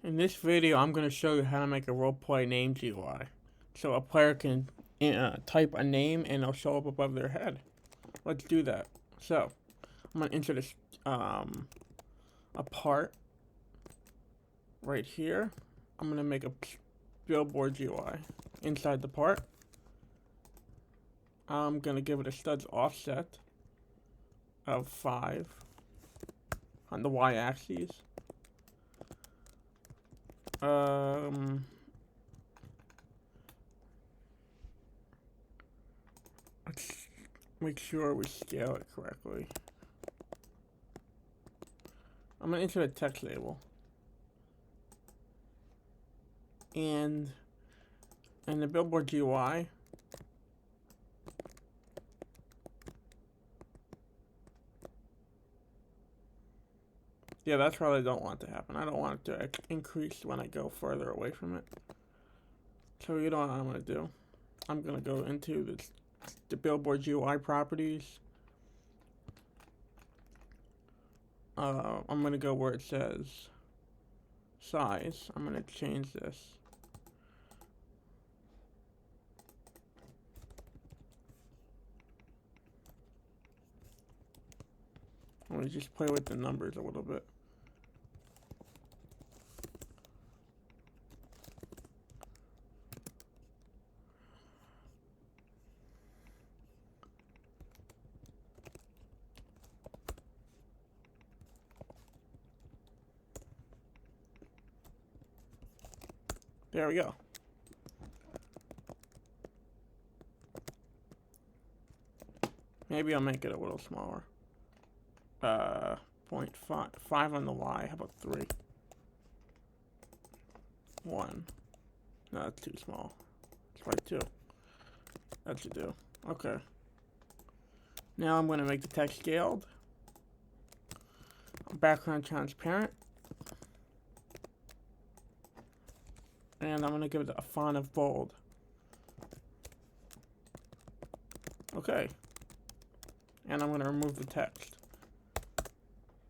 In this video, I'm going to show you how to make a roleplay name GUI. So a player can type a name and it'll show up above their head. Let's do that. So, I'm going to insert a part right here. I'm going to make a billboard GUI inside the part. I'm going to give it a studs offset of 5 on the y-axis. Let's make sure we scale it correctly. I'm gonna insert a text label, and in the billboard GUI, yeah, that's what I don't want to happen. I don't want it to increase when I go further away from it. So you know what I'm gonna do? I'm gonna go into the billboard GUI properties. I'm gonna go where it says size. I'm gonna change this. I'm gonna just play with the numbers a little bit. There we go. Maybe I'll make it a little smaller. 0.5 on the Y. How about 3? 1. No, that's too small. Try 2. That should do. Okay. Now I'm going to make the text scaled. Background transparent. And I'm going to give it a font of bold. Okay. And I'm going to remove the text.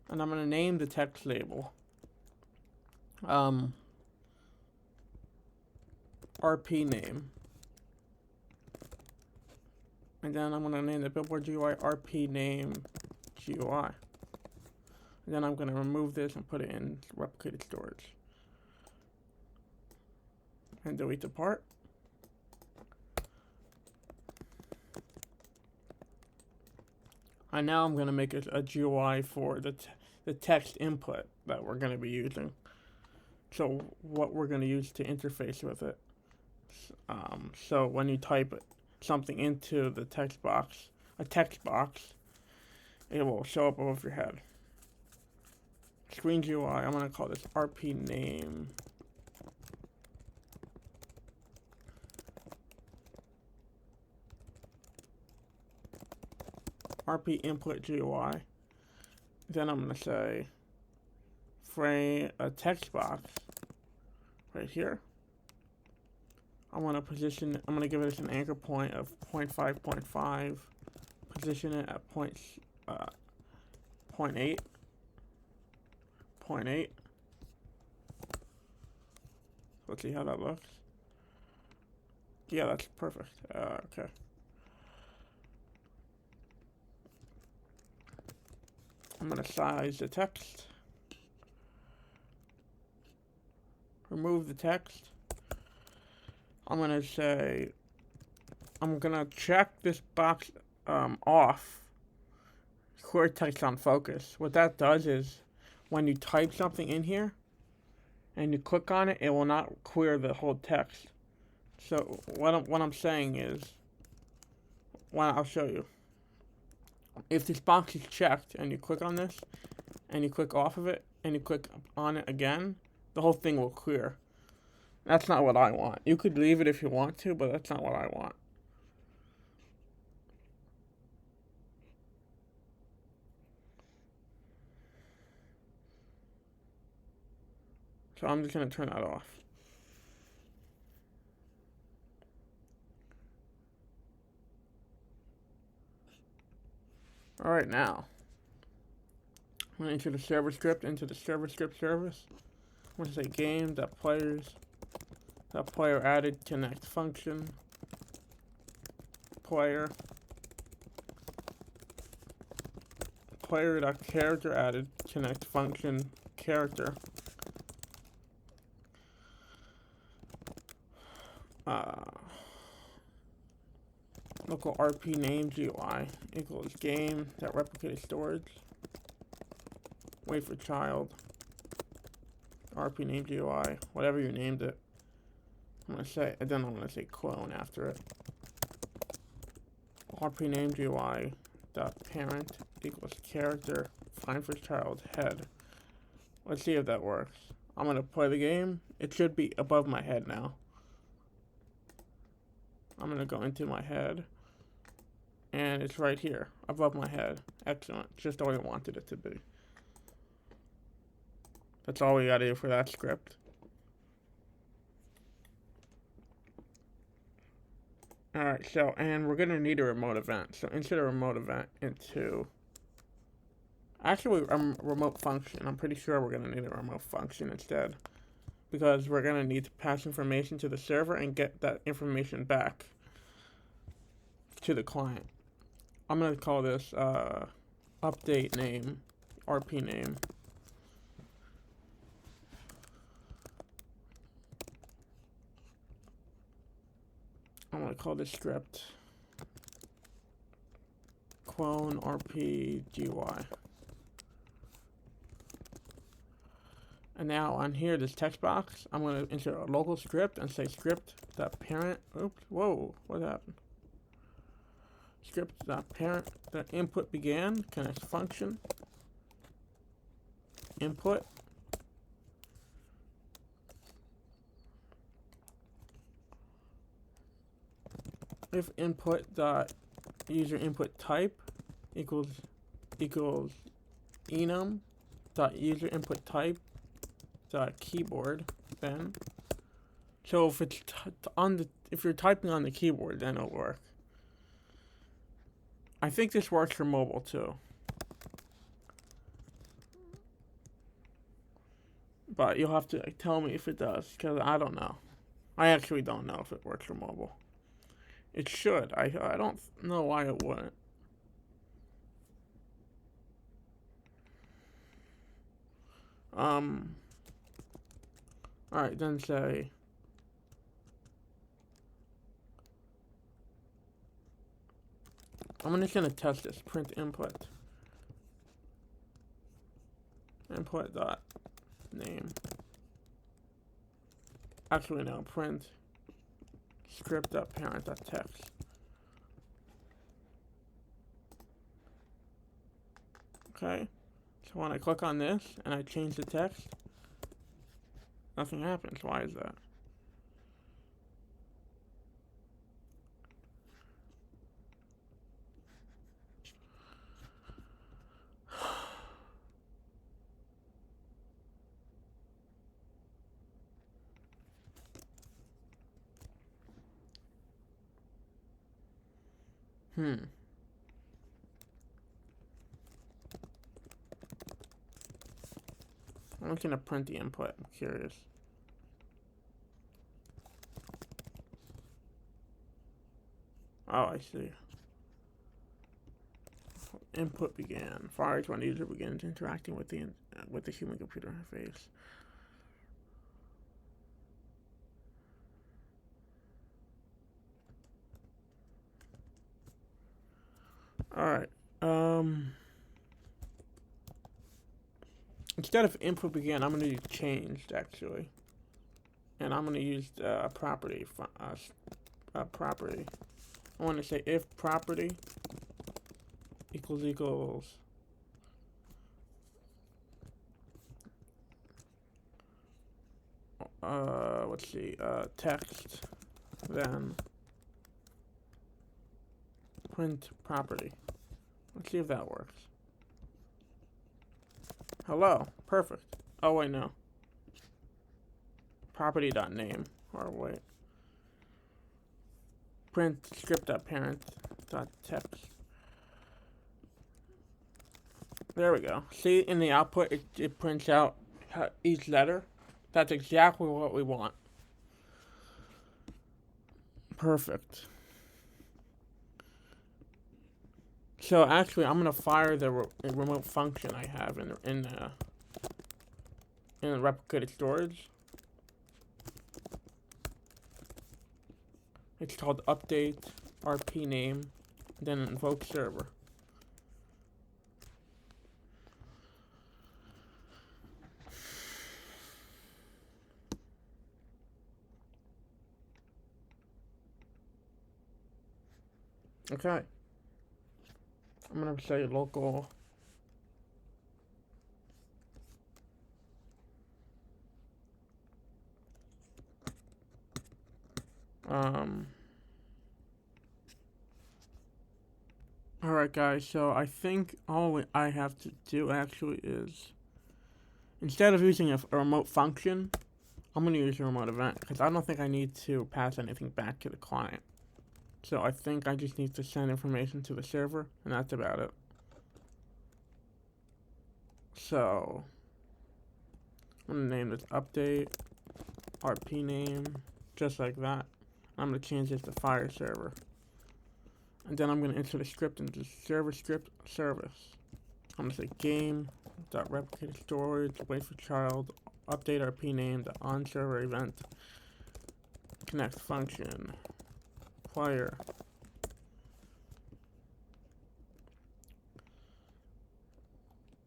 And I'm going to name the text label RP name. And then I'm going to name the billboard GUI RP name GUI. And then I'm going to remove this and put it in replicated storage. And delete the part. And now I'm going to make a GUI for the text input that we're going to be using. So what we're going to use to interface with it. So when you type something into the text box, a text box, it will show up above your head. Screen GUI, I'm going to call this RP name. RP input GUI. Then I'm going to say frame a text box right here. I'm going to give it an anchor point of 0.5, position it at 0.8. Let's see how that looks. Yeah, that's perfect. Okay. I'm going to size the text. Remove the text. I'm going to say, I'm going to check this box off. Clear text on focus. What that does is, when you type something in here, and you click on it, it will not clear the whole text. So what I'm saying is, I'll show you. If this box is checked and you click on this and you click off of it and you click on it again, the whole thing will clear. That's not what I want. You could leave it if you want to, but that's not what I want. So I'm just going to turn that off. Alright, now I'm going to enter the server script into the server script service. I'm gonna say game.player added connect function player.character added connect function character. Local RP name GUI equals game that replicated storage. Wait for child. RP name GUI, whatever you named it. I'm gonna say, and then I'm gonna say clone after it. RP name GUI dot parent equals character find for child head. Let's see if that works. I'm gonna play the game. It should be above my head now. I'm gonna go into my head. And it's right here, above my head. Excellent. Just the way I wanted it to be. That's all we gotta do for that script. Alright, so, and we're gonna need a remote event. So insert a remote event into... Actually, remote function. I'm pretty sure we're gonna need a remote function instead. Because we're gonna need to pass information to the server and get that information back to the client. I'm gonna call this update name, RP name. I'm gonna call this script clone RP GUI. And now on here, this text box, I'm gonna insert a local script and say script.parent. Oops, whoa, what happened? Script.parent, the input began, connect function, input, if input dot user input type equals enum dot user input type dot keyboard, then so if it's if you're typing on the keyboard, then it'll work. I think this works for mobile too. But you'll have to tell me if it does, because I don't know. I actually don't know if it works for mobile. It should. I don't know why it wouldn't. Alright, then say... I'm just gonna test this. Print input. Input dot name. Actually no, print script dot parent dot text. Okay. So when I click on this and I change the text, nothing happens. Why is that? I'm just gonna print the input. I'm curious. Oh, I see. Input began. Fires when the user begins interacting with the human computer interface. Alright. Instead of input began, I'm going to use changed, actually. And I'm going to use property. Property. I want to say if property equals let's see, text, then print property. Let's see if that works. Hello, perfect. Oh wait, no. Property.name, or wait. Print script.parent.text. There we go. See, in the output, it prints out each letter That's exactly what we want. Perfect. So actually, I'm gonna fire the remote function I have in the replicated storage. It's called update RP name, then invoke server. Okay. I'm gonna say local alright guys, so I think all I have to do actually is, instead of using a remote function, I'm going to use a remote event, because I don't think I need to pass anything back to the client. So I think I just need to send information to the server, and that's about it. So I'm going to name this update RP name, just like that. I'm going to change this to fire server. And then I'm going to insert a script into server script service. I'm going to say game.replicated storage, wait for child, update RP name, the on server event, connect function, player.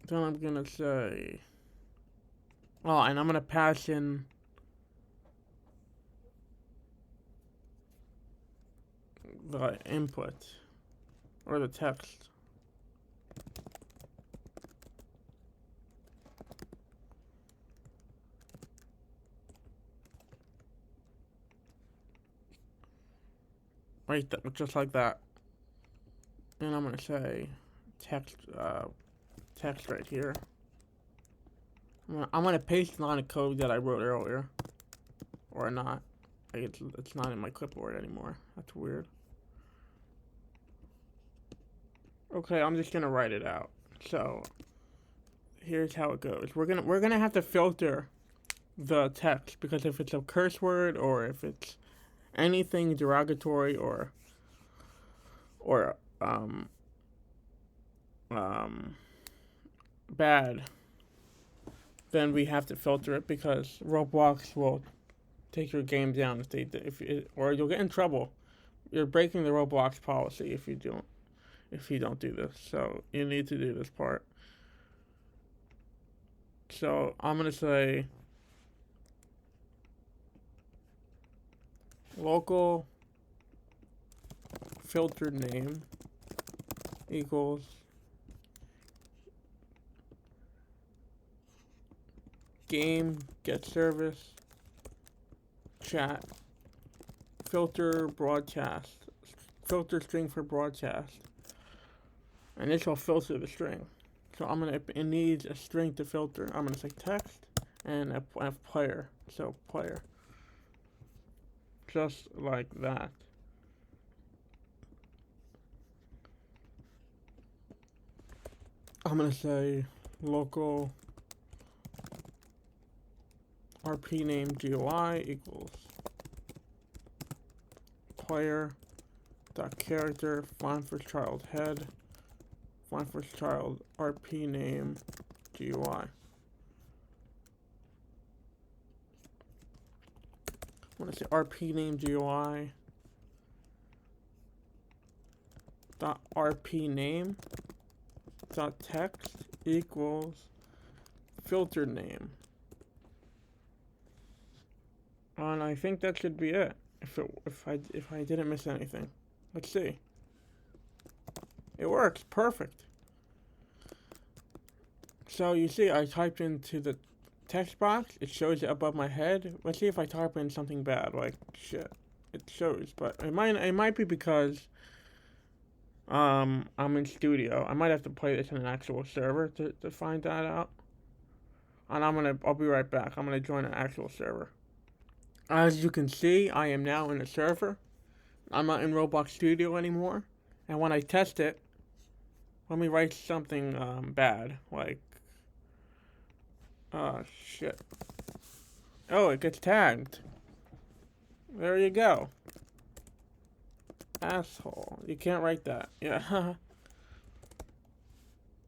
Then I'm going to say, oh, and I'm going to pass in the input or the text. Right, just like that. And I'm gonna say text, text right here. I'm gonna paste the line of code that I wrote earlier, or not. It's not in my clipboard anymore. That's weird. Okay, I'm just gonna write it out. So here's how it goes. We're gonna have to filter the text, because if it's a curse word or if it's anything derogatory or bad, then we have to filter it, because Roblox will take your game down or you'll get in trouble. You're breaking the Roblox policy if you don't do this. So you need to do this part. So I'm gonna say local filtered name equals game get service chat filter broadcast filter string for broadcast, and this will filter the string. So it needs a string to filter. I'm gonna say text and a player. So player, just like that. I'm gonna say local RP name GUI equals player dot character font for child head font for child RP name GUI. I'm gonna say RP name GUI dot RP name dot text equals filtered name. And I think that should be it. If I didn't miss anything. Let's see. It works perfect. So you see, I typed into the text box. It shows it above my head. Let's see if I type in something bad, like shit. It shows, but it might be because I'm in studio. I might have to play this in an actual server to find that out. And I'll be right back. I'm gonna join an actual server. As you can see, I am now in a server. I'm not in Roblox Studio anymore. And when I test it, let me write something bad, like shit. Oh, it gets tagged. There you go. Asshole. You can't write that. Yeah.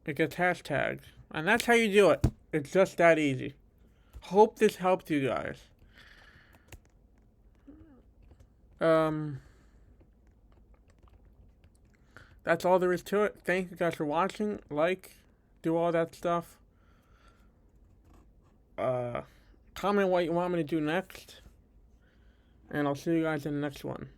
It gets hashtagged. And that's how you do it. It's just that easy. Hope this helped you guys. That's all there is to it. Thank you guys for watching. Like, do all that stuff. Comment what you want me to do next. And I'll see you guys in the next one.